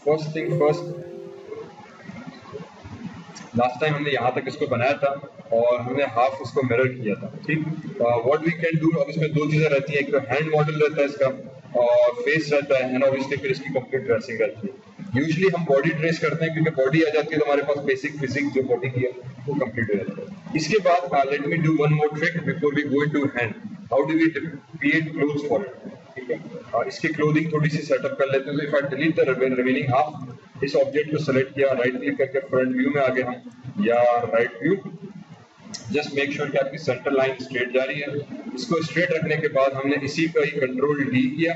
First thing first, last time हमने यहाँ तक इसको बनाया था और हमने हाफ उसको मिरर किया था, ठीक। व्हाट वी कैन डू, अब इसमें दो चीजें रहती हैं, एक तो हैंड मॉडल रहता है इसका और फेस रहता है ना, ऑब्वियसली फिर इसकी कंप्लीट ट्रेसिंग रहती है। यूजुअली हम बॉडी ट्रेस करते हैं क्योंकि बॉडी आ जाती है तो हमारे पास बेसिक फिजिक्स जो बॉडी की है वो कंप्लीट हो जाता है। इसके बाद let me do one more trick before we go into hand, how do we create clothes for it, ठीक है। इसकी क्लोथिंग थोड़ी सी सेटअप कर लेते हैं। तो if I delete the remaining half, इस ऑब्जेक्ट को सेलेक्ट किया, राइट क्लिक करके फ्रंट व्यू में आ गए हम या right view, just make sure कि आपकी सेंटर लाइन स्ट्रेट जा रही है। इसको स्ट्रेट रखने के बाद हमने इसी का ही कंट्रोल डी किया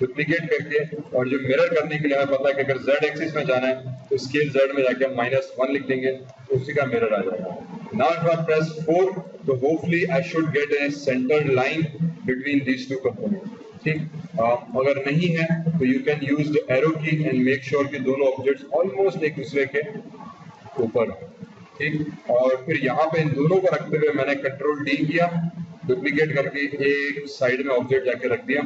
डुप्लीकेट करके, और जो मिरर करने के लिए हमें पता है कि अगर z एक्सिस में जाना है तो स्केल z में जाके हम -1 लिख देंगे तो उसी का मिरर आ जाएगा। नाउ इफ आई प्रेस 4 तो hopefully I should get A centred line between these two components, ठीक। अगर नहीं है तो you can use the arrow की एंड मेक श्योर कि दोनों ऑब्जेक्ट्स ऑलमोस्ट एक दूसरे के ऊपर, ठीक। और फिर यहाँ पे इन दोनों को रखते हुए मैंने कंट्रोल डी किया, डुप्लीकेट करके एक साइड में ऑब्जेक्ट जाके रख दिया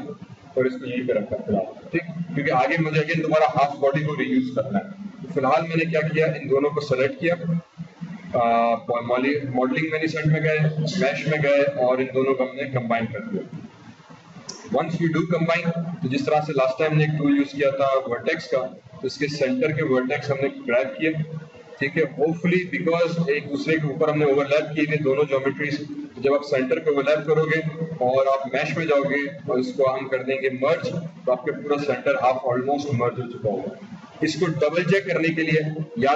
और इसको यहीं पे रखा फिलहाल, ठीक। क्योंकि आगे मुझे अगेन दोबारा हाफ बॉडी को रीयूज करना है। तो फिलहाल मैंने क्या किया, इन दोनों को सेलेक्ट किया, मॉडलिंग मैन्युफैक्चर में गए, मैश में गए और इन दोनों को हमने कंबाइन कर दिया। वंस वी डू कंबाइन, तो जिस तरह से लास्ट टाइम हमने एक टूल यूज किया था वर्टेक्स का, तो इसके सेंटर के वर्टेक्स हमने ग्रैब किए, ठीक है। होपफुली बिकॉज एक दूसरे के ऊपर हमने ओवरलैप किए थे दोनों ज्योमेट्रीज, जब आप सेंटर पे ओवरलैप करोगे और आप मैश में जाओगे और इसको हम कर देंगे मर्ज, तो आपके पूरा सेंटर हाफ ऑलमोस्ट मर्ज हो चुका होगा। इसको डबल चेक करने के लिए या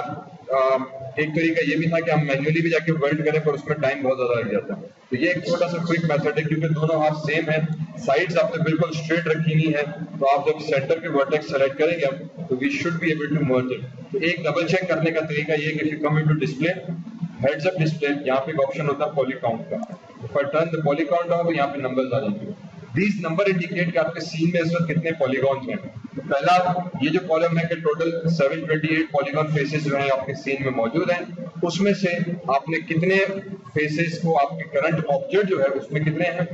एक तरीका ये भी था कि हम मैन्युअली भी जाके वेल्ड करें, पर उसमें टाइम बहुत ज्यादा लग जाता है। तो ये एक छोटा सा क्विक मेथड है, क्योंकि दोनों हाफ सेम है, साइड्स आपने बिल्कुल स्ट्रेट रखी नहीं है, तो आप जब सेंटर के वर्टेक्स सेलेक्ट करेंगे हम, तो we should be able to merge it. तो एक डबल चेक करने का तरीका ये है कि if you come into display, heads up display, यहाँ पे एक ऑप्शन होता है पॉली काउंट का, if I turn the poly count on तो यहाँ पे नंबर्स आ जाएंगे। These नंबर इंडिकेट कि आपके सीन में इस वक्त कितने पॉलीगॉन्स हैं। तो पहला ये जो कॉलम है कि टोटल 728 पॉलीगॉन फेसेस जो हैं आपके सीन में मौजूद हैं, उसमें से आपने कितने फेसेस को आपके करंट ऑब्जेक्ट जो है उसमें कितने हैं,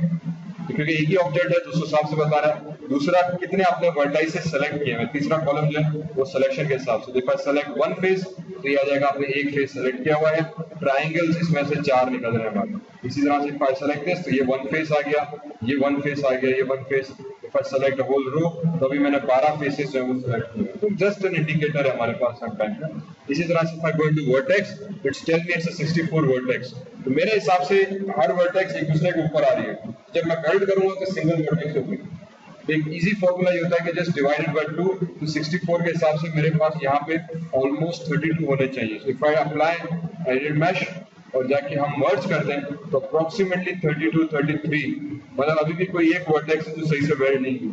क्योंकि एक ही ऑब्जेक्ट है तो उस हिसाब से बता रहा है। दूसरा, कितने आपने वर्टाइसेस सेलेक्ट किए हैं, तीसरा कॉलम जो है वो सिलेक्शन के हिसाब से। देखो सेलेक्ट वन फेस तो ये आ जाएगा आपने एक फेस सेलेक्ट किया हुआ है, ट्राइंगल्स इसमें से 4 निकल रहे हैं हमारे। इसी तरह से फाइव सेलेक्ट दिस तो ये वन फेस आ गया, ये वन फेस आ गया, ये one face. If I select whole row तो अभी मैंने 12 फेसेस जो है वो सेलेक्ट किए, तो जस्ट एन इंडिकेटर है हमारे पास हर टाइम का। इसी तरह से if I go into vertex it's tell me it's 64 vertex, तो मेरे हिसाब से हर वर्टेक्स एक दूसरे के ऊपर आ रही है। जब मैं वेल्ड करूंगा तो सिंगल वर्टेक्स होगी। एक इजी फॉर्मूला ये होता है कि जस्ट डिवाइडेड बाय 2, तो 64 के हिसाब से मेरे पास यहाँ पे ऑलमोस्ट 32 होने चाहिए। If I apply edit mesh और जाके हम मर्ज कर दें तो अप्रोक्सीमेटली 32 33, मतलब अभी भी कोई एक वर्टेक्स जो सही से वेल्ड नहीं हुई,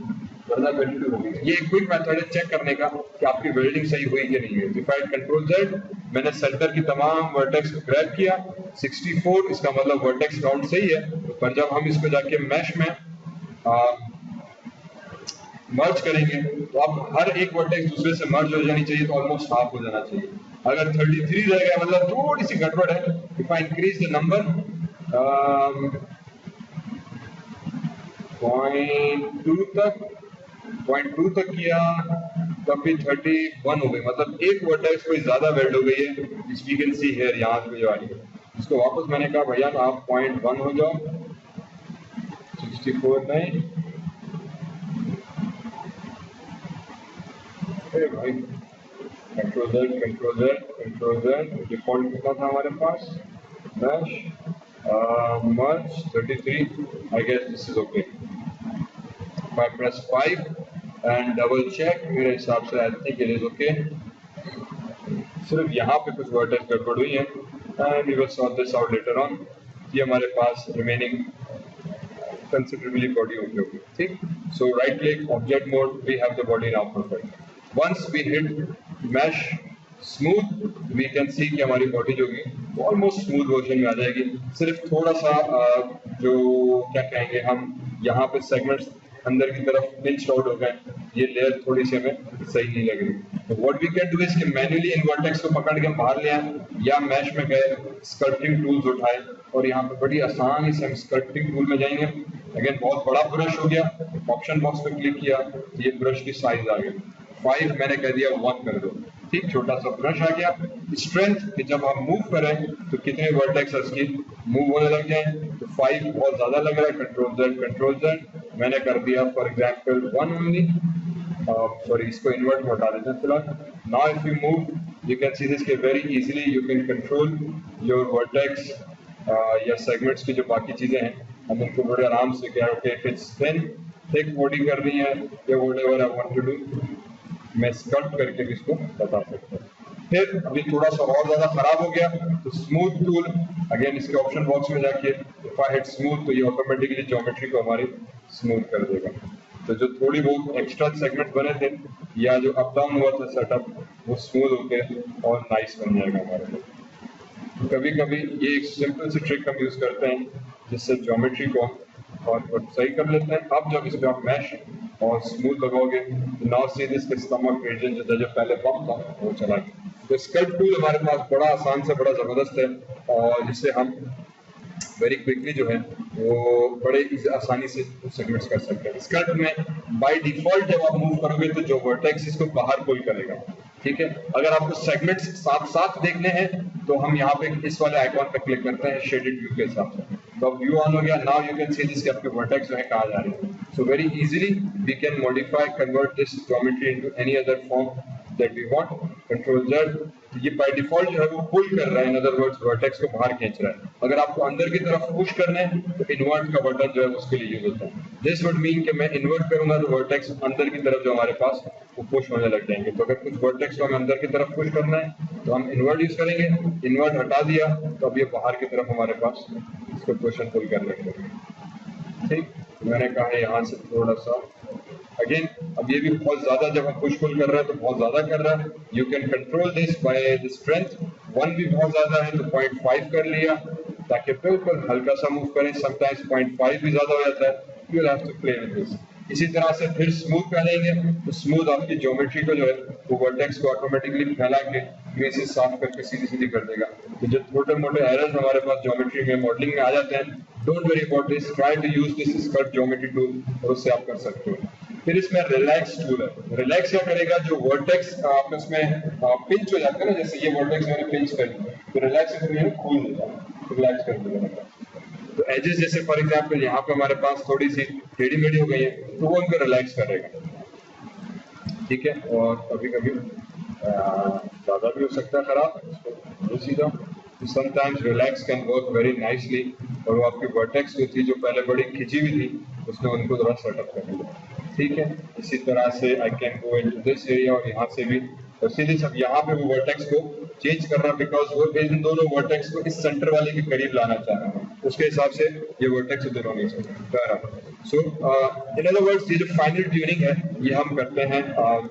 वरना 32 होगी। ये एक क्विक मेथड है चेक करने का कि आपकी वेल्डिंग सही हुई कि नहीं हुई। इफ आई कंट्रोल Z, मैंने सेंटर की तमाम वर्टेक्स को ग्रैब किया, 64 इसका मतलब वर्टेक्स काउंट सही है। पर जब हम इसको जाके मैश में मर्ज करेंगे तो अब हर एक वर्टेक्स दूसरे से मर्ज हो जानी चाहिए, तो ऑलमोस्ट हाफ हो जाना चाहिए। अगर 33 रह गया मतलब थोड़ी सी गड़बड़ है। If I increase the number 0.2 तक किया तब भी 31 हो गई, मतलब एक वर्टेक्स कोई ज्यादा वेल्ड हो गई है, which we can see here, यहाँ पे जो आ रही है। इसको वापस मैंने कहा भैया आप 0.1 हो जाओ, 64 नहीं, भाई कंट्रोल Z, डिफॉल्ट कितना था हमारे पास, mesh merge 33, I guess this is okay. I press 5 and double check, मेरे हिसाब से I think it is okay। सिर्फ यहाँ पे कुछ वर्टेक्स गड़बड़ हुई है and we will sort this out later on। ये हमारे पास remaining considerably body हो गई, ठीक। So right click object mode, we have the body now perfect। Once we hit mesh smooth, we can see कि हमारी बॉडी जो है almost smooth version में आ जाएगी। सिर्फ थोड़ा सा जो क्या कहेंगे हम, यहाँ पे सेगमेंट्स अंदर की तरफ पिंच आउट हो गए, ये लेयर थोड़ी सी हमें सही नहीं लग रही। तो what we can do is कि मैन्युअली इन वर्टेक्स को पकड़ के हम बाहर ले आए या मैश में गए, स्कल्पटिंग टूल्स उठाए और यहाँ पे बड़ी आसानी से हम स्कल्पटिंग टूल में जाएंगे। अगेन बहुत बड़ा ब्रश हो गया, ऑप्शन बॉक्स पे क्लिक किया, ये ब्रश की साइज आ गई। 0.5 मैंने कह दिया 1 कर दो, ठीक, छोटा सा ब्रश आ गया। स्ट्रेंथ कि जब हम मूव करें तो कितने वर्टेक्स की मूव होने लग जाए, तो 5 बहुत ज्यादा लग रहा है, कंट्रोल जेड मैंने कर दिया फॉर एग्जांपल 1 ओनली, सॉरी इसको इन्वर्ट हटा देते हैं फिलहाल। Now if you move you can see this के very easily you can control your vertex या सेगमेंट्स की जो बाकी चीजें हैं हम उनको बड़े आराम से क्या इफ इट्स थिक बॉडी करनी है या whatever I want to do मैं स्कल्प्ट करके भी इसको बता सकता हूँ। फिर अभी थोड़ा सा और ज्यादा खराब हो गया तो स्मूथ टूल, अगेन इसके ऑप्शन बॉक्स में जाके इफ आई हिट स्मूथ तो ये ऑटोमेटिकली ज्योमेट्री को हमारी स्मूथ कर देगा। तो जो थोड़ी बहुत एक्स्ट्रा सेगमेंट बने थे या जो अप डाउन हुआ था सेटअप वो स्मूथ होके और नाइस बन जाएगा हमारे लिए। कभी कभी ये एक सिंपल सी ट्रिक हम यूज करते हैं जिससे ज्योमेट्री को और सही कर लेते हैं। अब जब इस पे आप मैश और स्मूथ लगाओगे now see this stomach region जो पहले बम था वो चला गया। तो स्कल्प्ट टूल हमारे पास बड़ा आसान से बड़ा जबरदस्त है और जिससे हम वेरी क्विकली जो है वो बड़े आसानी से सेगमेंट्स कर सकते हैं। स्कल्प्ट में बाय डिफॉल्ट जब आप मूव करोगे तो जो वर्टेक्स इसको बाहर पुल करेगा, ठीक है। अगर आपको सेगमेंट्स साथ साथ देखने हैं तो हम यहाँ पे इस वाले आइकॉन पे क्लिक करते हैं शेडेड व्यू के हिसाब से, तो अब व्यू ऑन हो गया। Now you can see this आपके वर्टेक्स जो है कहाँ जा रहे हैं। So very easily we can modify convert this geometry into any other form that we want. Control Z ये बाय डिफॉल्ट जो है वो पुल कर रहा है, इन अदर वर्ड्स वर्टेक्स को बाहर खींच रहा है। अगर आपको अंदर की तरफ पुश करना है तो इन्वर्ट का बटन जो है उसके लिए यूज होता है। दिस वुड मीन कि मैं इन्वर्ट करूंगा तो वर्टेक्स अंदर की तरफ जो हमारे पास वो पुश होने लग जाएंगे। तो अगर कुछ वर्टेक्स को हमें अंदर की तरफ पुश करना है तो हम इन्वर्ट यूज करेंगे, इन्वर्ट हटा दिया तो अब ये बाहर की तरफ हमारे पास इसको पुश एंड पुल करने के लिए, ठीक। मैंने कहा है यहाँ से थोड़ा सा अगेन, अब ये भी बहुत ज्यादा जब हम पुश पुल कर रहे हैं तो बहुत ज्यादा कर रहा है। You can control this by the strength, 1 भी बहुत ज्यादा है तो 0.5 कर लिया ताकि बिल्कुल हल्का सा मूव करें। समटाइम्स 0.5 भी ज्यादा हो जाता है, you will have to play with this. इसी तरह से फिर स्मूथ करेंगे तो स्मूथ आपकी ज्योमेट्री को जो है वो वर्टेक्स को ऑटोमेटिकली फैला के बेसिस साफ करके सीधी सीधी कर देगा। तो जो छोटे मोटे एरर्स हमारे पास ज्योमेट्री में मॉडलिंग में आ जाते हैं, don't worry about this, try to use this sculpt geometry tool और उससे आप कर सकते हो। फिर इसमें रिलैक्स टूल है। रिलैक्स क्या करेगा, जो वर्टेक्स आपस में पिंच हो जाते हैं ना, जैसे ये वर्टेक्स मैंने पिंच कर दिया तो रिलैक्स खोल देगा, रिलैक्स कर देगा। तो एजेस जैसे फॉर एग्जांपल यहाँ पे हमारे पास थोड़ी सी टेढ़ी मेढ़ी हो गई है तो वो उनको रिलैक्स करेगा, ठीक है। और कभी कभी ज्यादा भी हो सकता है खराब सीधा, sometimes relax can work very nicely. और वो आपकी वर्टेक्स जो थी जो पहले बड़ी खिंची हुई थी उसने उनको थोड़ा सेटअप कर दिया, ठीक है। इसी तरह से I can go into this area और यहाँ से भी तो सीधे सब यहाँ पे वो वर्टेक्स को चेंज कर रहा है बिकॉज वो इन दोनों वर्टेक्स को इस सेंटर वाले के करीब लाना चाह रहा है, उसके हिसाब से ये वर्टेक्स इधर होनी चाहिए। सो इन अदर वर्ड्स ये जो फाइनल ट्यूनिंग है ये हम करते हैं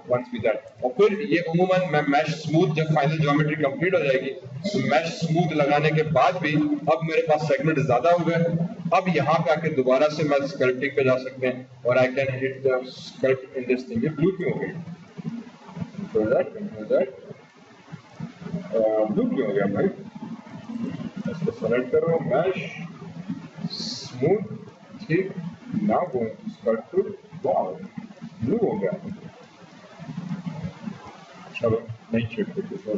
वंस वी दैट। और फिर ये उमूमन मैं मैश स्मूथ जब फाइनल ज्योमेट्री कंप्लीट हो जाएगी तो मैश स्मूथ लगाने के बाद भी अब मेरे पास सेगमेंट ज्यादा हो गए, अब यहाँ पे आके दोबारा से मैं स्कल्प्टिंग पे जा सकते हैं और I can hit the sculpt in this thing. ये ब्लू क्यों हो गई, ब्लू क्यों हो गया भाई, इसको सेलेक्ट करो मैश स्मूथ, ठीक। Now go to sculpt tool, wow blue हो गया। चलो नहीं चेक करते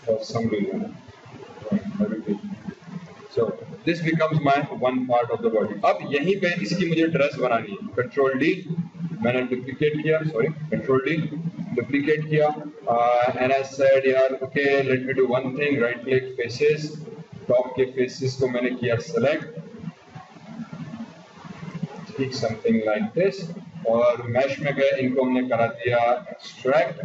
और some region So this becomes my one part of the body. अब यहीं पे इसकी मुझे ड्रेस बनानी है। कंट्रोल डी मैंने डुप्लीकेट किया, सॉरी कंट्रोल डी डुप्लीकेट किया एंड आई सेड यार okay let me do one thing, right click faces, top के फेसेस को मैंने किया सेलेक्ट, ठीक समथिंग लाइक दिस। और मैश में गए, इनको हमने करा दिया extract,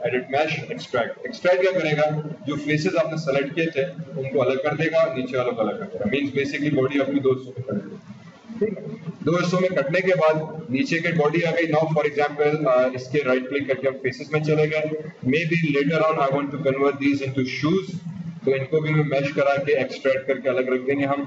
edit mesh extract. Extract क्या करेगा, जो फेसेस आपने सेलेक्ट किए थे उनको अलग कर देगा, नीचे वालों को अलग कर देगा। मींस बेसिकली बॉडी अपनी 2 हिस्सों में कर देगा, ठीक है। 2 हिस्सों में कटने के बाद नीचे की बॉडी आ गई। नाउ फॉर एग्जांपल इसके राइट क्लिक करके हम फेसेस में चले गए। Maybe later on I want to convert these into shoes, तो इनको भी मैं मैश करा के एक्सट्रैक्ट करके अलग रख देंगे हम,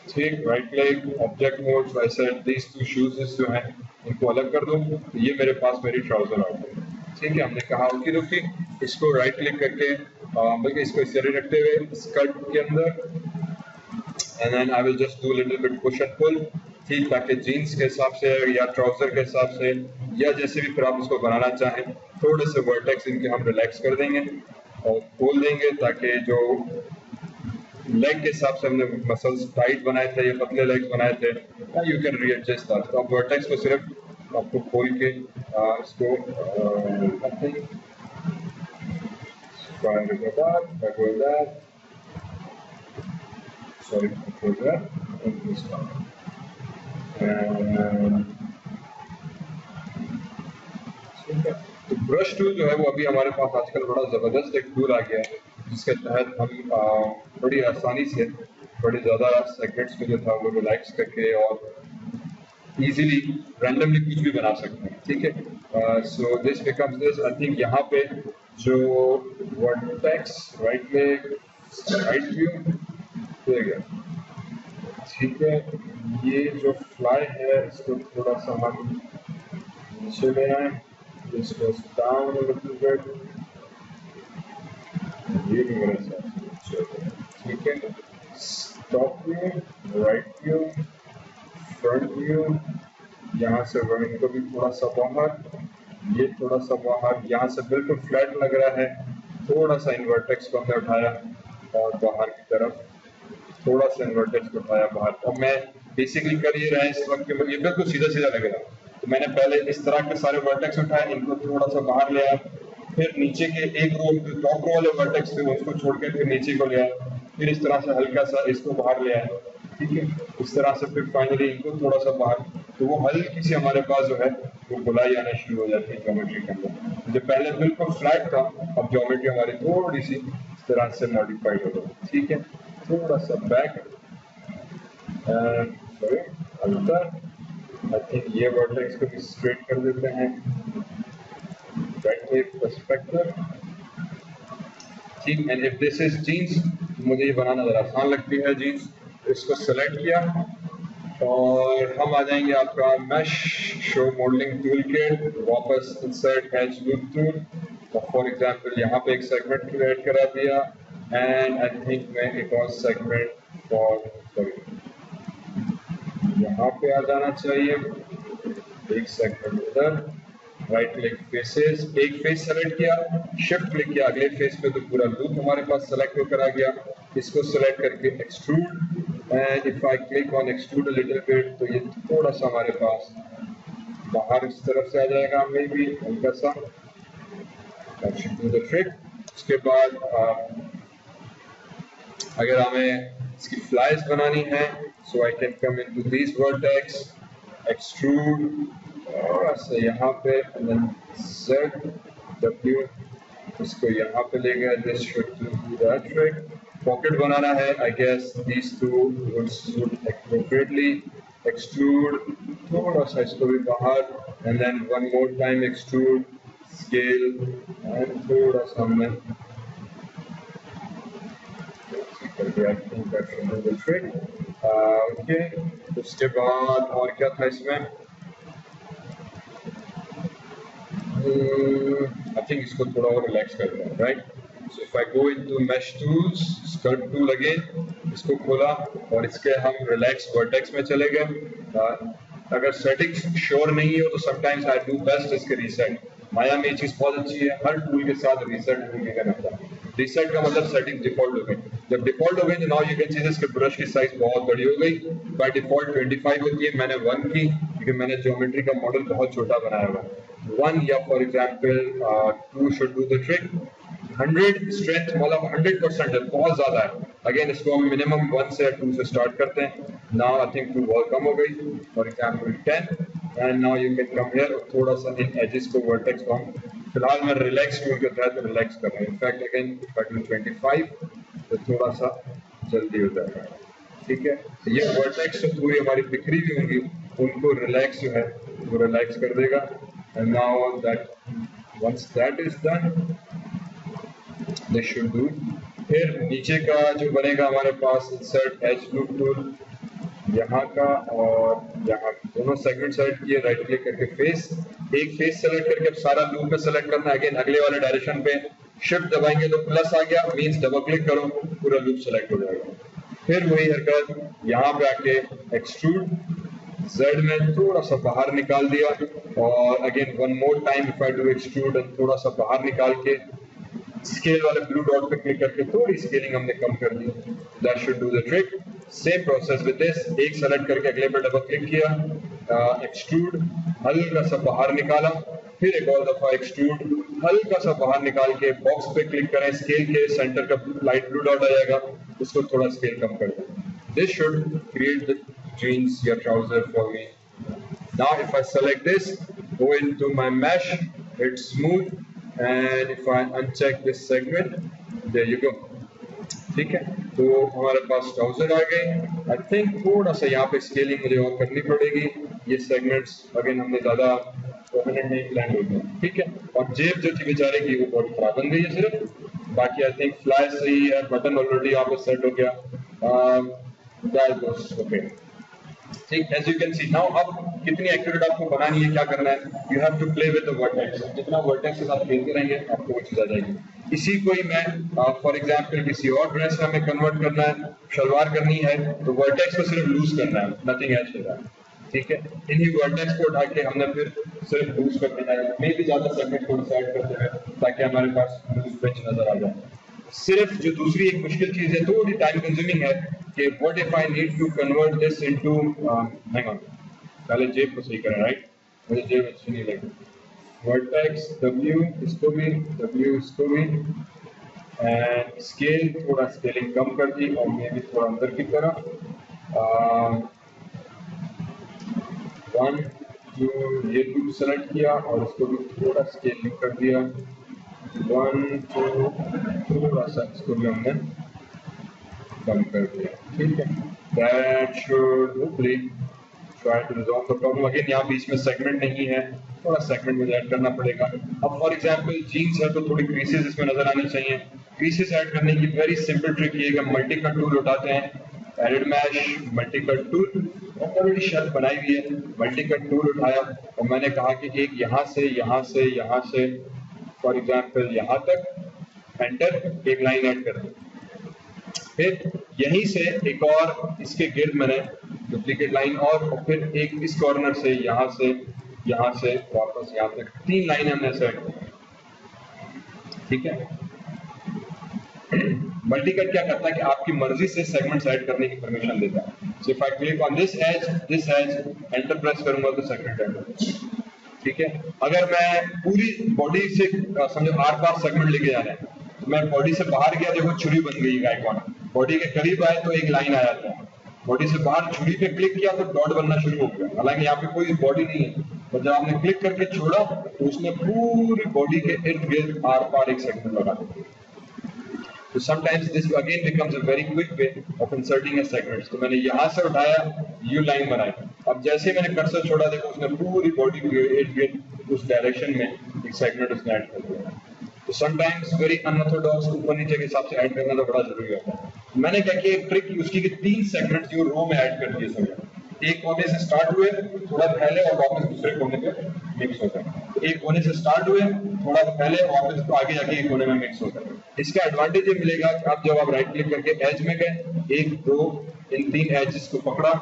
ठीक। Right click object mode, so I said these 2 shoes जो हैं इनको अलग कर दो, तो ये मेरे पास मेरी ट्राउजर आ गई, ठीक है। हमने कहा ओके रुकी, इसको राइट क्लिक करके बल्कि इसको इस तरह रखते हुए स्कर्ट के अंदर and then I will just do little bit push and pull, ठीक, ताकि जीन्स के हिसाब से या ट्राउजर के हिसाब से या जैसे भी फिर आप इसको बनाना चाहें, थोड़े से वर्टेक्स इनके हम रिलैक्स कर देंगे और खोल देंगे ताकि जो लेग के हिसाब से हमने मसल्स टाइट बनाए थे या पतले लेग्स बनाए थे, यू कैन रीएडजस्ट दैट। तो आप वर्टेक्स को सिर्फ आपको खोल के इसको तो ब्रश टूल जो है वो अभी हमारे पास आजकल बड़ा ज़बरदस्त एक टूल आ गया है, जिसके तहत हम बड़ी आसानी से बड़े ज़्यादा सेगमेंट्स में जो था वो रिलैक्स करके और इजीली रैंडमली कुछ भी बना सकते हैं। ठीक है, so this becomes this. I think यहाँ पे जो vertex right leg right view हो गया। ठीक है, ये जो फ्लाई है इसको थोड़ा सा हम नीचे ले आए, this goes down a little bit, ये भी मेरे साथ। ठीक है, top view, right view, front view, यहाँ से वर्निंग को भी थोड़ा सा बाहर, ये थोड़ा सा बाहर, यहाँ से बिल्कुल फ्लैट लग रहा है, थोड़ा सा इन वर्टेक्स को हमने उठाया और बाहर की तरफ थोड़ा सा इन वर्टेक्स को उठाया बाहर। और मैं बेसिकली कर ये रहा है इस वक्त के, ये बिल्कुल सीधा सीधा लग रहा है, तो मैंने पहले इस तरह के सारे वर्टेक्स उठाए, इनको थोड़ा सा बाहर ले आया, फिर नीचे के एक रो टॉप रो वाले वर्टेक्स थे उसको छोड़ के फिर नीचे को ले आया, फिर इस तरह से हल्का सा इसको बाहर ले आया। ठीक है, इस तरह से फिर फाइनली इनको थोड़ा सा बाहर, तो वो हल्की सी हमारे पास जो है वो गुलाई आना शुरू हो जाती है ज्योमेट्री के अंदर। जो पहले बिल्कुल फ्लैट था, अब ज्योमेट्री हमारी थोड़ी सी इस तरह से मॉडिफाइड हो गई। ठीक है, थोड़ा सा बैक सॉरी अंदर, आई थिंक ये वर्टेक्स को भी स्ट्रेट कर देते हैं, बैक लेग पर्सपेक्टिव। ठीक, and if this is jeans, मुझे ये बनाना जरा आसान लगती है जीन्स, इसको सेलेक्ट किया और हम आ जाएंगे आपका mesh show modelling tool kit, वापस इंसर्ट एज लूप टूल, और फॉर एग्जांपल यहाँ पे एक सेगमेंट क्रिएट करा दिया, एंड आई थिंक मैं एक और सेगमेंट फॉर सॉरी यहाँ पे आ जाना चाहिए, एक सेगमेंट उधर, राइट क्लिक फेसेस, एक फेस सेलेक्ट किया, शिफ्ट क्लिक किया अगले फेस पे, तो पूरा लूप हमारे पास सेलेक्ट होकर आ गया। इसको सेलेक्ट करके extrude, and if I click on extrude a little bit, तो ये थोड़ा सा हमारे पास बाहर इस तरफ से आ जाएगा, मे बी हल्का सा, that should do the trick। उसके बाद अगर हमें इसकी फ्लाइज बनानी है, so I can come into these vertex, extrude, थोड़ा सा यहाँ पे, and then Z, W, इसको यहाँ पे ले गया, this should do that trick। Pocket बनाना है, I guess these two would suit appropriately, extrude, थोड़ा सा इसको भी बाहर, and then one more time extrude, scale, and थोड़ा सा हमने ओके। उसके बाद और क्या था इसमें, आई थिंक इसको थोड़ा और रिलैक्स करते हैं, right. So if I go into mesh tools, sculpt tool again, इसको खोला और इसके हम रिलैक्स वर्टेक्स में चले गए। अगर सेटिंग्स श्योर नहीं है तो समटाइम्स आई डू बेस्ट इसके रीसेट। माया में ये चीज़ बहुत अच्छी है, हर टूल के साथ रीसेट टूल के करना होता है। रीसेट का मतलब सेटिंग डिफॉल्ट हो गई, जब डिफॉल्ट हो गई तो now you can see this के ब्रश की साइज बहुत बड़ी हो गई, बाय डिफॉल्ट 25 होती है, मैंने 1 की क्योंकि मैंने ज्योमेट्री का मॉडल बहुत छोटा बनाया हुआ है। 1 या for example 2 should do the trick. 100 strength मतलब 100% है, बहुत ज्यादा है। अगेन इसको हम मिनिमम 1 से 2 से स्टार्ट करते हैं। नाउ आई थिंक 2 बहुत कम हो गई, for example 10, and now you can come here और थोड़ा सा इन एजेस को वर्टेक्स को हम फिलहाल मैं रिलैक्स टूल के तहत रिलैक्स कर रहा हूँ। In fact again if I do 25 तो थोड़ा सा जल्दी हो जाएगा, ठीक है। तो ये वर्टेक्स जो पूरी हमारी बिखरी हुई होंगी उनको रिलैक्स जो है वो रिलैक्स कर देगा। And now that once that is done this should do. फिर नीचे का जो बनेगा हमारे पास इंसर्ट एज लूप टूल, यहाँ का और यहाँ दोनों सेगमेंट सेलेक्ट किए, राइट क्लिक करके फेस, एक फेस सेलेक्ट करके अब सारा लूप में सेलेक्ट करना है। अगेन अगले वाले डायरेक्शन पे शिफ्ट दबाएंगे तो प्लस आ गया, मींस डबल क्लिक करो पूरा लूप सेलेक्ट हो जाएगा। फिर वही हरकत यहाँ पे आके एक्सट्रूड, Z में थोड़ा सा बाहर निकाल दिया और again one more time if I do extrude थोड़ा सा बाहर निकाल के स्केल वाले ब्लू डॉट पे क्लिक करके थोड़ी स्केलिंग हमने कम कर दी। That should do the trick. Same process with this, एक सेलेक्ट करके अगले पे डबल क्लिक किया, एक्सट्रूड हल्का सा बाहर निकाला, फिर एक और दफा एक्सट्रूड हल्का सा बाहर निकाल के बॉक्स पे क्लिक करें, स्केल के सेंटर का लाइट ब्लू डॉट आ जाएगा, उसको थोड़ा स्केल कम कर दें। This should create the jeans या trouser for me. Now if I select this, go into my mesh, hit smooth and if I uncheck this segment, there you go। ठीक है, तो हमारे पास ट्राउजर आ गए। आई थिंक थोड़ा सा यहाँ पे स्केलिंग मुझे और करनी पड़ेगी, ये सेगमेंट्स अगेन हमने ज्यादा परमानेंट नहीं प्लान हो गया। ठीक है, और जेब जो थी बेचारे की वो बहुत खराब बन गई है सिर्फ, बाकी आई थिंक फ्लाई सही है, बटन ऑलरेडी यहाँ पे सेट हो गया। That was okay. ठीक, as you can see now अब कितनी एक्यूरेट आपको बनानी है, क्या करना है, you have to play with the vertex. जितना वर्टेक्स के साथ खेलते रहेंगे आपको वो चीज आ जाएगी। इसी को ही मैं फॉर एग्जांपल किसी और ड्रेस में हमें कन्वर्ट करना है, शलवार करनी है, तो वर्टेक्स को सिर्फ लूज करना है, नथिंग एल्स विद दैट। ठीक है, इन्हीं वर्टेक्स को उठा के हमने फिर सिर्फ लूज कर देना है, मे भी ज्यादा सेगमेंट को डिसाइड करते हैं ताकि हमारे पास लूज बेंच नजर आ जाए। सिर्फ जो दूसरी एक मुश्किल चीज है, थोड़ी टाइम कंज्यूमिंग है कि what if I need to convert this into, hang on, पहले जेब को सही करें, राइट, मुझे जेब अच्छी नहीं लगी। वर्टेक्स W इसको भी, W इसको भी, एंड स्केल थोड़ा स्केलिंग कम कर दी और मैं भी थोड़ा अंदर की तरफ, 1 2 ये टू सेलेक्ट किया और इसको भी थोड़ा स्केलिंग कर दिया, 1 2 थोड़ा सा इसको भी हमने कम कर दिया। ठीक है, that should hopefully try to resolve the problem. Again यहाँ बीच में सेगमेंट नहीं है, थोड़ा सेगमेंट मुझे ऐड करना पड़ेगा। अब फॉर एग्जांपल जीन्स है तो थोड़ी क्रीसेस इसमें नजर आनी चाहिए। क्रीसेस ऐड करने की वेरी सिंपल ट्रिक ये है कि मल्टी कट टूल उठाते हैं, edit mesh multi cut tool, already shelf बनाई हुई है, मल्टी कट टूल उठाया और मैंने कहा कि एक यहाँ से यहाँ से यहाँ से फॉर एग्जांपल यहाँ तक एंटर, एक लाइन ऐड कर दी, फिर यहीं से एक और इसके गिर्द मैंने डुप्लीकेट लाइन और फिर एक इस कॉर्नर से यहाँ से वापस यहाँ तक 3 लाइन हमने सेट की। ठीक है, मल्टी कट क्या करता है कि आपकी मर्जी से सेगमेंट्स ऐड करने की परमिशन देता है। So if I click on this edge, enter press करूंगा तो सेगमेंट ऐड होगा। ठीक है, अगर मैं पूरी बॉडी से समझो आर पार सेगमेंट लेके जाना है, तो मैं बॉडी से बाहर गया, देखो छुरी बन गई आइकॉन, बॉडी के करीब आए तो एक लाइन आ जाता है, बॉडी से बाहर छुरी पे क्लिक किया तो डॉट बनना शुरू हो गया, हालांकि यहाँ पे कोई बॉडी नहीं है, और जब आपने क्लिक करके छोड़ा तो उसने पूरी बॉडी के इर्द गिर्द आर पार एक सेगमेंट लगा दिया। तो sometimes this again becomes a very quick way of inserting a segments. तो मैंने यहाँ से उठाया, यू लाइन बनाई, अब जैसे मैंने कर्सर छोड़ा देखो उसने पूरी बॉडी के इर्द गिर्द उस डायरेक्शन में एक सेगमेंट उसने ऐड कर दिया। तो समटाइम्स वेरी अनऑर्थोडॉक्स ऊपर नीचे के हिसाब से ऐड करना तो बड़ा जरूरी होता है। मैंने क्या किया, एक ट्रिक उसकी कि 3 सेगमेंट्स जो रो में ऐड कर दिए सब, एक कोने से स्टार्ट हुए थोड़ा पहले और वापस दूसरे कोने पे मिक्स हो गए, तो एक कोने से स्टार्ट हुए थोड़ा पहले और वापस तो आगे जाके एक कोने में मिक्स हो गए। इसका एडवांटेज ये मिलेगा कि आप जब आप राइट क्लिक करके एज में गए, 1 2 इन 3 एजेस को पकड़ा,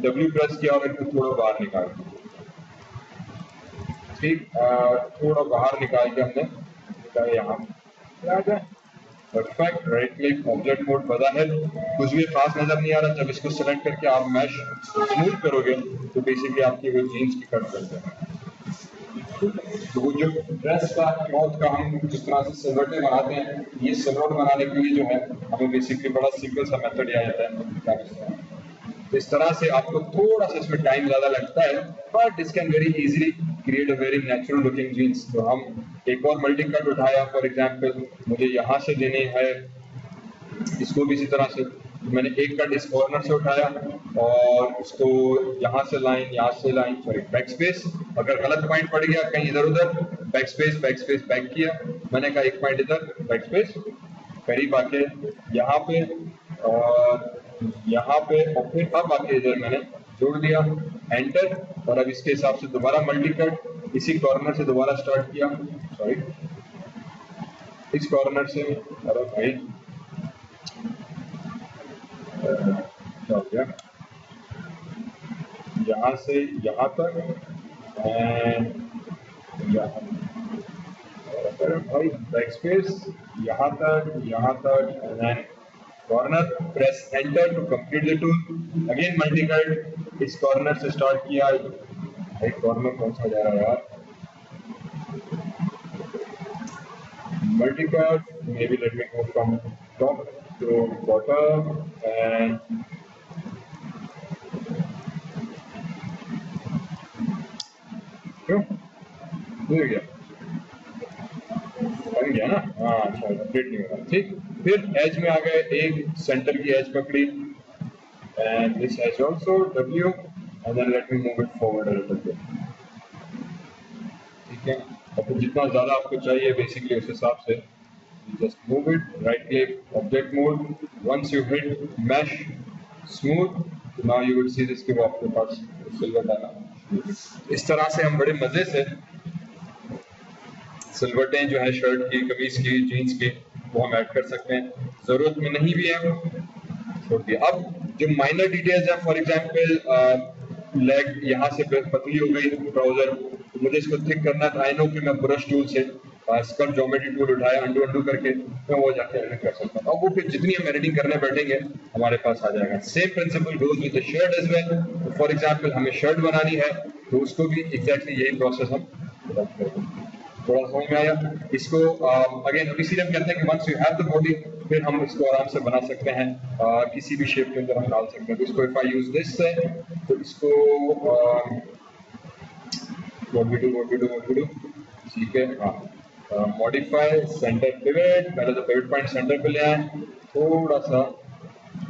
W प्रेस किया और इनको थोड़ा बाहर निकाल दिया। ठीक, थोड़ा बाहर निकाल के हमने यहाँ perfect, right click, object mode बदल, कुछ भी खास नजर नहीं आ रहा। जब इसको सेलेक्ट करके आप मैश स्मूथ करोगे तो बेसिकली आपकी वो जीन्स की कट कर देगा। तो वो जो ड्रेस का क्लॉथ का हम जिस तरह से सिलवटें बनाते हैं, ये सिलवट बनाने के लिए जो है हमें बेसिकली बड़ा सिंपल सा मेथड आ जाता है। तो इस तरह से आपको थोड़ा सा इसमें टाइम ज्यादा लगता है, but this can very easily create a very natural looking jeans. तो हम एक और मल्टी कट उठाया, फॉर एग्जांपल मुझे यहाँ से देने है, इसको भी इसी तरह से मैंने एक कट इस कॉर्नर से उठाया और इसको यहाँ से लाइन सॉरी बैक स्पेस, अगर गलत पॉइंट पड़ गया कहीं इधर उधर, बैक स्पेस बैक किया, मैंने कहा एक पॉइंट इधर बैक स्पेस, करीब आके यहाँ पे और यहाँ पे और फिर अब आके इधर मैंने जोड़ दिया, एंटर, और अब इसके हिसाब से दोबारा मल्टी कट इसी कॉर्नर से दोबारा स्टार्ट किया, सॉरी इस कॉर्नर से, अरे भाई क्या हो गया, यहाँ से यहाँ तक एंड यहाँ भाई बैक स्पेस यहाँ तक and then corner, press enter to complete the tool. Again multi cut, इस कॉर्नर से स्टार्ट किया, भाई कॉर्नर कौन सा जा रहा है यार, multi cut, maybe let me go from top to bottom and क्यों हो गया, बन गया ना, हाँ अच्छा कंप्लीट नहीं हो रहा, ठीक। फिर एज में आ गए, एक सेंटर की एज पकड़ी and this edge also W and then let me move it forward a little bit, ठीक है। और फिर जितना ज़्यादा आपको चाहिए बेसिकली उस हिसाब से just move it, right click object mode, once you hit mesh smooth now you will see this कि वो आपके पास सिल्वर डाला। इस तरह से हम बड़े मज़े से सिलवटें जो है शर्ट की, कमीज की, जीन्स की, वो हम ऐड कर सकते हैं, जरूरत में नहीं भी है छोड़ दिया। अब जो माइनर डिटेल्स हैं, फॉर एग्जांपल लेग यहाँ से पतली हो गई ट्राउजर, मुझे इसको थिक करना था, आई नो कि मैं ब्रश टूल से स्कर्ट ज्योमेट्री टूल उठाया अंडू करके मैं वो जाके एडिट कर सकता हूँ। अब वो फिर जितनी हम एडिटिंग करने बैठेंगे हमारे पास आ जाएगा। Same principle goes with the shirt as well. For example हमें शर्ट बनानी है तो उसको भी एग्जैक्टली यही प्रोसेस हम थोड़ा समझ में आया। इसको अगेन इसीलिए हम कहते हैं कि once you have the body फिर हम इसको आराम से बना सकते हैं, किसी भी शेप के अंदर हम डाल सकते हैं। तो इसको इफ आई यूज दिस से तो इसको what we do ठीक है, हाँ मॉडिफाई सेंटर पिवट, पहले तो पिवट पॉइंट सेंटर पे ले आए, थोड़ा सा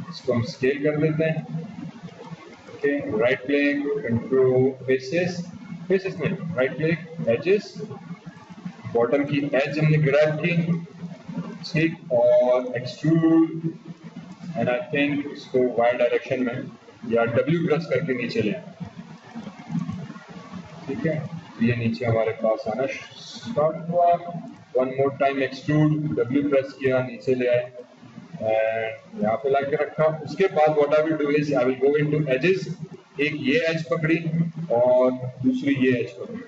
इसको हम स्केल कर देते हैं, okay. Right click control faces में राइट क्लिक एजेस, बॉटम की एज हमने ग्रैब की, ठीक, और एक्सट्रूड एंड आई थिंक इसको वाई डायरेक्शन में या W प्रेस करके नीचे ले, ठीक है। ये नीचे हमारे पास आना स्टार्ट हुआ, one more time extrude, W press किया, नीचे ले आए एंड यहाँ पे लाके रखा। उसके बाद what I will do is I will go into edges, एक ये एज पकड़ी और दूसरी ये एज पकड़ी,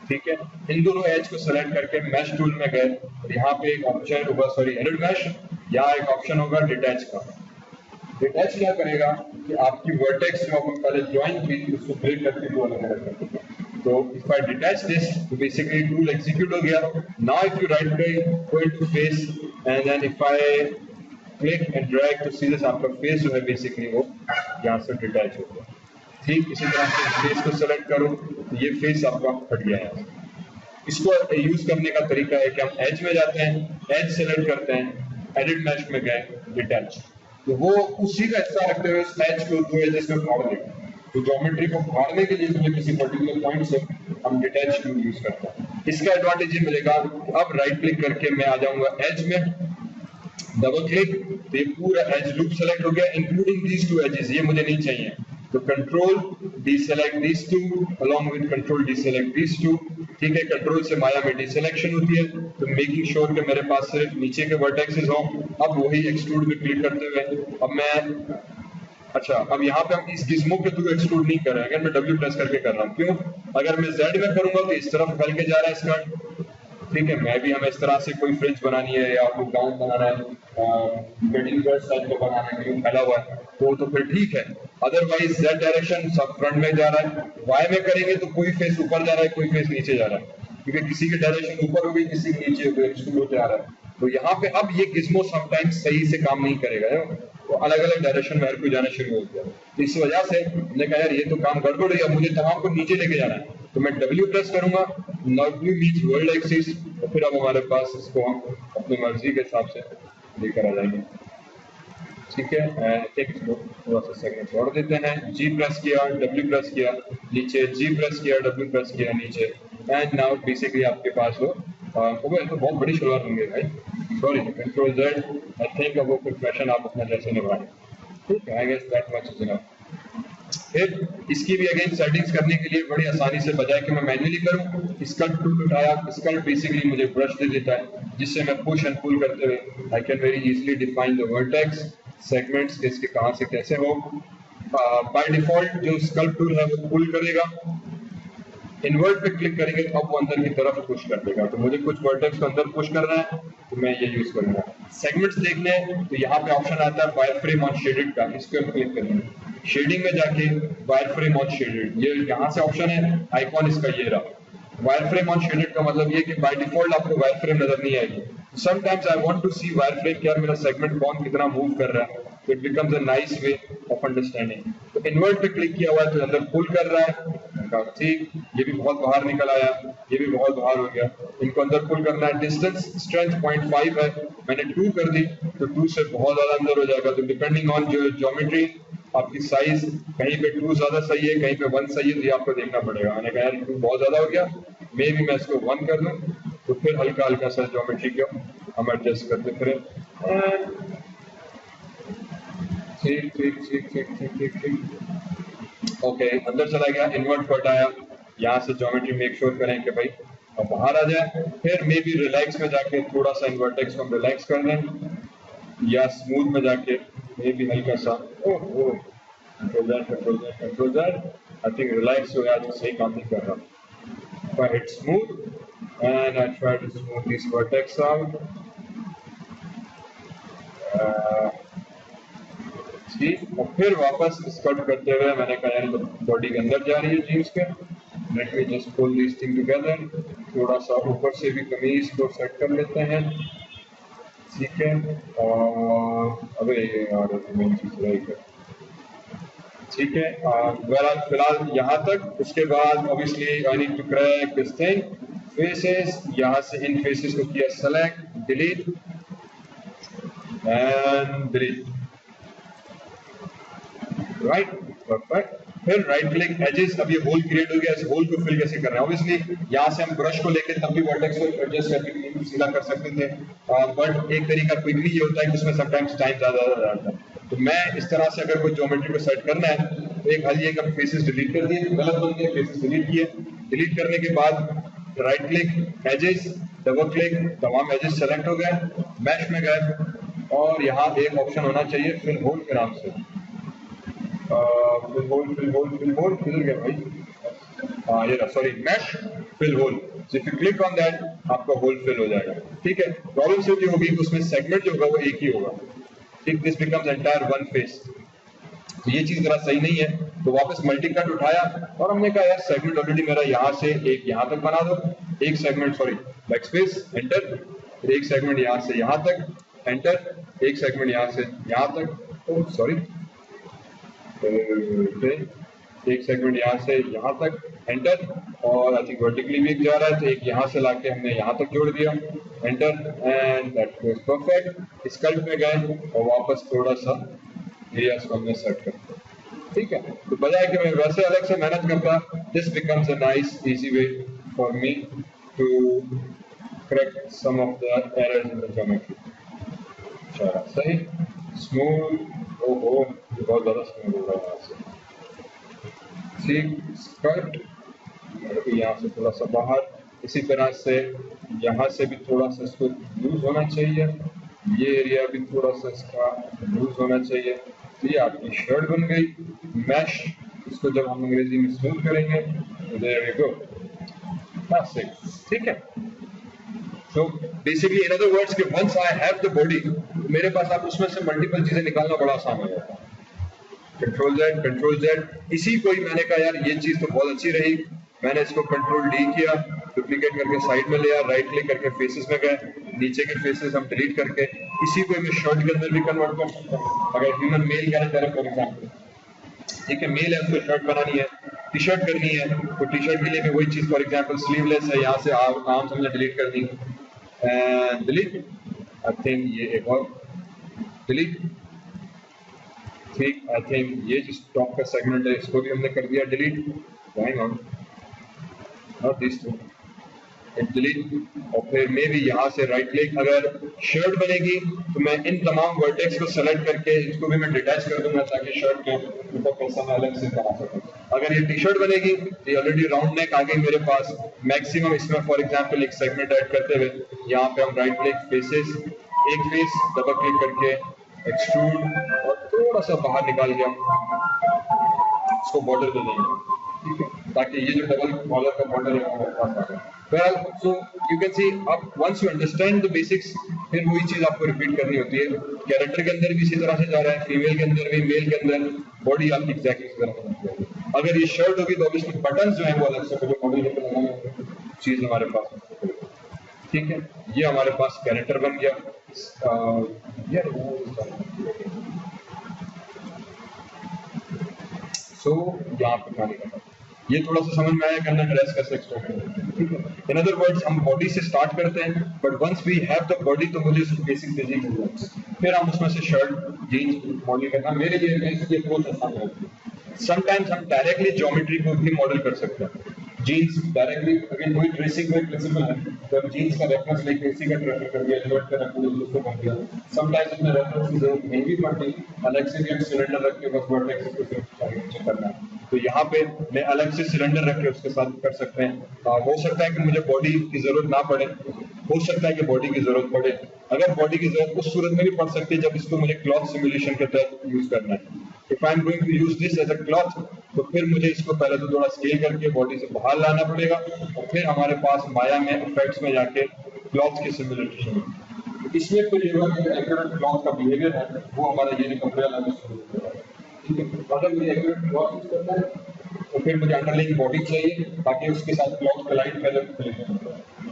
ठीक है। इन दोनों एज को सेलेक्ट करके मैश टूल में गए और यहाँ पे एक ऑप्शन होगा, सॉरी एडिट मैश, यहाँ एक ऑप्शन होगा डिटैच का। डिटैच क्या करेगा कि आपकी वर्टेक्स जो अपन पहले ज्वाइन की उसको ब्रेक करके दो अलग अलग कर देगा। तो इफ आई डिटैच दिस तो बेसिकली टूल एग्जीक्यूट हो गया। Now if you right click go into face and then if I click and drag तो सीधे आपका फेस जो है बेसिकली वो यहाँ से डिटैच हो गया, ठीक। इसी तरह से फेस को सेलेक्ट करो तो ये फेस आपका हट गया है। इसको यूज करने का तरीका है कि हम एज में जाते हैं, एज सेलेक्ट करते हैं, एडिट मैश में गए डिटैच, तो वो उसी का हिस्सा रखते हुए उस एज को दो एजेस में फाड़ देगा। तो ज्योमेट्री को फाड़ने के लिए किसी पर्टिकुलर पॉइंट से हम डिटैच टूल यूज करते हैं। इसका एडवांटेज ये मिलेगा, अब राइट क्लिक करके मैं आ जाऊंगा एज में, डबल क्लिक तो ये पूरा एज लूप सेलेक्ट हो गया इंक्लूडिंग दीज टू एजेस, ये मुझे नहीं चाहिए तो control deselect these two along with control deselect these two, ठीक है। कंट्रोल से माया में डीसेलेक्शन होती है तो मेकिंग श्योर कि मेरे पास सिर्फ नीचे के वर्टेक्सेस हों। अब वही एक्सट्रूड में क्लिक करते हुए अब मैं अच्छा अब यहाँ पे हम इस गिज्मो के थ्रू एक्सट्रूड नहीं कर रहे हैं, अगर मैं W प्रेस करके कर रहा हूँ, क्यों? अगर मैं Z में करूंगा तो इस तरफ फैल के जा रहा है स्कर्ट, ठीक है। मैं भी हमें इस तरह से कोई फ्रिज बनानी है या आपको गाउन बनाना है, वेडिंग ड्रेस टाइप का बनाना है, क्यों फैला हुआ है तो फिर ठीक है। अदरवाइज Z डायरेक्शन सब फ्रंट में जा रहा है, Y में करेंगे तो कोई फेस ऊपर जा रहा है, कोई फेस नीचे जा रहा है, क्योंकि किसी की डायरेक्शन ऊपर होगी किसी की नीचे होगी, एक्सट्रूड होते आ रहा है। तो यहाँ पे अब ये गिज्मो समटाइम्स सही से काम नहीं करेगा, तो अलग अलग डायरेक्शन में हर कोई जाना शुरू हो गया। तो इस वजह से हमने कहा यार ये तो काम गड़बड़ है, मुझे तमाम को नीचे लेके जाना है, तो मैं W प्रेस करूंगा, W मीन्स वर्ल्ड एक्सिस, तो फिर अब हमारे पास इसको हम अपनी मर्जी के हिसाब से लेकर आ जाएंगे, ठीक है। एक इसको थोड़ा सा सेगमेंट छोड़ देते हैं, G प्रेस किया, W प्रेस किया, नीचे G प्रेस किया, W प्रेस किया, नीचे, एंड नाउ बेसिकली आपके पास वो तो बहुत बड़ी शुरुआत होंगे भाई, sorry control Z, I think अब वो कुछ फैशन आप अपना जैसे निभाएं, ठीक है। I guess that much is enough. फिर इसकी भी अगेन सेटिंग्स करने के लिए बड़ी आसानी से, बजाय कि मैं मैन्युअली करूं, स्कल्प टूल उठाया, स्कल्प बेसिकली मुझे ब्रश दे देता है जिससे मैं पुश एंड पुल करते हुए I can very easily define the vertex segments, इसके कहां से कैसे हो, बाय डिफॉल्ट जो स्कल्प टूल है वो पुल करेगा, इन्वर्ट पे क्लिक करेंगे तो अब वो अंदर की तरफ पुश कर देगा। तो मुझे कुछ वर्टेक्स को अंदर पुश करना है तो मैं ये यूज करूंगा। सेगमेंट्स देखने हैं तो यहाँ पे ऑप्शन आता है वायर फ्रेम ऑन शेडेड का, इस पे हम क्लिक करेंगे। शेडिंग में जाके वायर फ्रेम ऑन शेडेड, ये यहाँ से ऑप्शन है, आइकॉन इसका ये रहा। वायर फ्रेम ऑन शेडेड का मतलब ये कि बाय डिफॉल्ट आपको वायर फ्रेम नजर नहीं आएगी। Sometimes I want to see wireframe कि यार मेरा सेगमेंट कौन कितना मूव कर रहा है, तो it becomes a nice way of understanding. तो इन्वर्ट पे क्लिक किया हुआ है तो अंदर पुल कर रहा है, ठीक, ये भी बहुत बाहर निकल आया, ये भी बहुत बाहर हो गया। इनको अंदर पुल करना है। डिस्टेंस स्ट्रेंथ 0.5 है, मैंने 2 कर दी तो 2 से बहुत ज्यादा अंदर हो जाएगा। तो डिपेंडिंग ऑन जो ज्योमेट्री आपकी साइज, कहीं पे 2 ज्यादा सही है, कहीं पे 1 सही है, तो ये आपको देखना पड़ेगा। मैंने कहा यार 2 बहुत ज्यादा हो गया, मे भी मैं इसको 1 कर दूं, तो फिर हल्का हल्का सा ज्योमेट्री को हम एडजस्ट करते फिर। ठीक ठीक ठीक ठीक ठीक ठीक ठीक ओके, अंदर चला गया, इन्वर्ट को हटाया, यहाँ से ज्योमेट्री मेक श्योर करें कि भाई अब बाहर आ जाए। फिर मे बी रिलैक्स में जाके थोड़ा सा इन्वर्टेक्स को हम रिलैक्स कर दें, या स्मूथ में जाके मे बी हल्का सा control that. I think relax हो, आज सही काम नहीं कर रहा। I hit smooth and I try to smooth this vertex out. ठीक, और फिर वापस स्कर्ट करते हुए मैंने कहा यार बॉडी के अंदर जा रही है जीन्स के, let me just pull this thing together. थोड़ा सा ऊपर से भी कमीज को सेट कर लेते हैं, ठीक है। और अबे यार मेन चीज रही है, ठीक है। फिलहाल यहाँ तक। उसके बाद obviously I need to crack this thing, faces, यहाँ से इन फेसेस को किया select, delete and delete, right, perfect. फिर राइट क्लिक एजेस, अब ये होल क्रिएट हो गया, इस होल को फिल कैसे करना है। ऑब्वियसली यहाँ से हम ब्रश को लेकर तब भी वर्टेक्स को एडजस्ट करके सीधा कर सकते थे, बट एक तरीका क्विकली ये होता है कि उसमें समटाइम्स टाइम ज्यादा जाता है। तो मैं इस तरह से अगर कोई ज्योमेट्री को सेट करना है तो एक हल ये कि फेसेस डिलीट कर दिए, गलत बन गए, फेसेस डिलीट किए। डिलीट करने के बाद right click edges, double click, तमाम एजेस सेलेक्ट हो गए, मैश में गए, और यहाँ एक ऑप्शन होना चाहिए फिल होल के नाम से। फिल होल किधर गया भाई? ये रहा, sorry, mesh fill hole. If you click on that आपका होल फिल हो जाएगा, ठीक है। प्रॉब्लम सिर्फ ये होगी उसमें सेगमेंट जो होगा वो एक ही होगा, ठीक। This becomes entire one face, तो ये चीज जरा सही नहीं है। तो वापस मल्टी कट उठाया और हमने कहा यार सेगमेंट ऑलरेडी मेरा यहाँ से एक यहाँ तक बना दो, एक सेगमेंट, सॉरी बैकस्पेस एंटर, फिर एक सेगमेंट यहाँ से यहाँ तक एंटर, एक सेगमेंट यहाँ से यहाँ तक, सॉरी एक सेगमेंट यहाँ से यहाँ तक एंटर, और आई थिंक वर्टिकली भी जा रहा है तो एक यहाँ से लाके हमने यहाँ तक जोड़ दिया, enter, and that was perfect. Scalp में गए और वापस थोड़ा सा एरियाज को हमने सेट कर दिया, ठीक है। तो बजाय कि मैं वैसे अलग से मेहनत करता, this becomes a nice easy way for me to correct some of the errors in the geometry. चला सही, स्मूथ, ओहो बहुत ज्यादा स्मूथ हो रहा है यहाँ से, ठीक। स्कर्ट यहाँ से थोड़ा सा बाहर, इसी तरह से यहाँ से भी थोड़ा सा इसको लूज होना चाहिए, ये एरिया भी थोड़ा सा इसका लूज होना चाहिए। तो ये आपकी शर्ट बन गई, मैश, इसको जब हम अंग्रेजी में स्मूथ करेंगे तो देयर वी गो, ठीक है। तो बेसिकली इन अदर वर्ड्स कि once I have the body, मेरे पास आप उसमें से मल्टीपल चीजें निकालना बड़ा आसान हो जाता है। कंट्रोल जेड, इसी को ही मैंने कहा यार ये चीज तो बहुत अच्छी रही, मैंने इसको कंट्रोल डी किया, डुप्लीकेट करके साइड में ले आया, राइट क्लिक करके फेसेस में गए, नीचे के फेसेस हम डिलीट करके इसी को मैं शर्ट के अंदर भी कन्वर्ट कर सकता हूँ। अगर ह्यूमन मेल कैरेक्टर है फॉर एग्जाम्पल, ठीक है, मेल है, उसको शर्ट बनानी है, टी शर्ट करनी है, तो टी शर्ट के लिए भी वही चीज, फॉर एग्जाम्पल स्लीवलेस है, यहाँ से आर्म्स हमने डिलीट कर दी, डिलीट, आई थिंक ये एक और डिलीट, ठीक। आई थिंक ये जो टॉप का सेगमेंट है इसको भी हमने कर दिया delete, going on, not this too, delete. और फिर मे भी यहाँ से राइट क्लिक, अगर शर्ट बनेगी तो मैं इन तमाम वर्टेक्स को सेलेक्ट करके इसको भी मैं डिटैच कर दूंगा ताकि शर्ट के ऊपर कैसा मैं अलग से बना सकूं। अगर ये टी शर्ट बनेगी तो ये ऑलरेडी राउंड नेक आ गई मेरे पास, मैक्सिमम इसमें फॉर एग्जांपल एक सेगमेंट ऐड करते हुए यहाँ पे हम राइट क्लिक फेसेस, एक फेस डबल क्लिक करके एक्सट्रूड और थोड़ा सा बाहर निकाल के हम इसको बॉर्डर दे देंगे, ठीक है, ताकि ये जो डबल कॉलर का बॉर्डर है वो हमारे पास आ जाए। Well, so you can see अब once you understand the basics, फिर वही चीज आपको रिपीट करनी होती है। कैरेक्टर के अंदर भी इसी तरह से जा रहा है, फीमेल के अंदर भी, मेल के अंदर, बॉडी आपकी एग्जैक्टली इस तरह होनी चाहिए। अगर ये शर्ट होगी तो ऑब्वियसली बटन्स जो है वो अलग से जो बॉडी के ऊपर लगाने होंगे, चीज हमारे पास, ठीक है। ये हमारे पास कैरेक्टर बन गया। सो यहाँ पे क्या लिखा था, ये थोड़ा सा समझ में आया कि हमने ड्रेस कैसे एक्सट्रैक्ट करते हैं, ठीक है। इन अदर वर्ड्स हम बॉडी से स्टार्ट करते हैं, but once we have the body तो मुझे उसकी बेसिक चीजें मिल जाती है, फिर हम उसमें से शर्ट जीन्स मॉडल करना मेरे लिए ये बहुत आसान रहती है। समटाइम्स हम डायरेक्टली ज्योमेट्री को भी मॉडल कर सकते हैं। जीन्स डायरेक्टली अगेन वही ट्रेसिंग का प्रिंसिपल है, तो हम जीन्स का रेफरेंस लेके इसी का ट्रेस कर दिया, शर्ट का रेफरेंस उसको कर दिया। समटाइम्स अपने रेफरेंस की जरूरत नहीं भी पड़ती, अलग से भी हम सिलेंडर रख के बस वर्टेक्स को चेक करना है, तो यहाँ पे मैं अलग से सिलेंडर रख के उसके साथ कर सकते हैं। हो सकता है कि मुझे बॉडी की जरूरत ना पड़े, हो सकता है कि बॉडी की जरूरत पड़े। अगर बॉडी की जरूरत उस सूरत में भी पड़ सकती है जब इसको मुझे क्लॉथ सिमुलेशन के तहत यूज करना है। If I am going to use this as a cloth, तो फिर मुझे इसको पहले तो थोड़ा स्केल करके बॉडी से बाहर लाना पड़ेगा, और फिर हमारे पास माया में इफेक्ट्स में जाके क्लॉथ की सिमुलेशन, इसमें फिर ये एक्यूरेट क्लॉथ का बिहेवियर है वो हमारा ये कपड़े वाला शुरू होता है, ठीक है। अगर मुझे एक्यूरेट क्लॉथ यूज करना है तो फिर मुझे अंडरलाइन बॉडी चाहिए ताकि उसके साथ क्लॉथ कलाइड पहले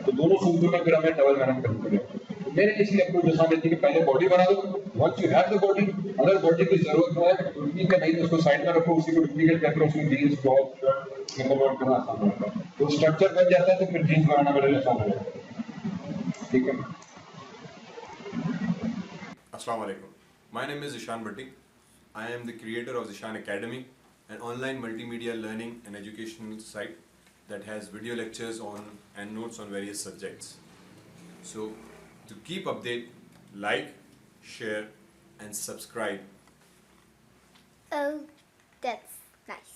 तो दोनों सूत्रों में फिर हमें डबल मेहनत करनी पड़ेगी। मेरे इसलिए अप्रोच जैसा देती है कि पहले बॉडी बना दो, once you have the body, अगर बॉडी की जरूरत है तो ठीक है, नहीं तो उसको साइड में रखो, उसी को डुप्लीकेट करके उसमें जीन्स क्लॉथ शर्ट में कन्वर्ट करना आसान होता है, तो स्ट्रक्चर बन जाता है, तो फिर जीन्स बनाना मेरे लिए आसान हो जाता है, ठीक है। Assalamu alaikum. My name is Ishan Bhatti. I am the creator of Zishan Academy, an online multimedia learning and educational site that has video lectures on and notes on various subjects. So, to keep update, like, share, and subscribe. Oh, that's nice.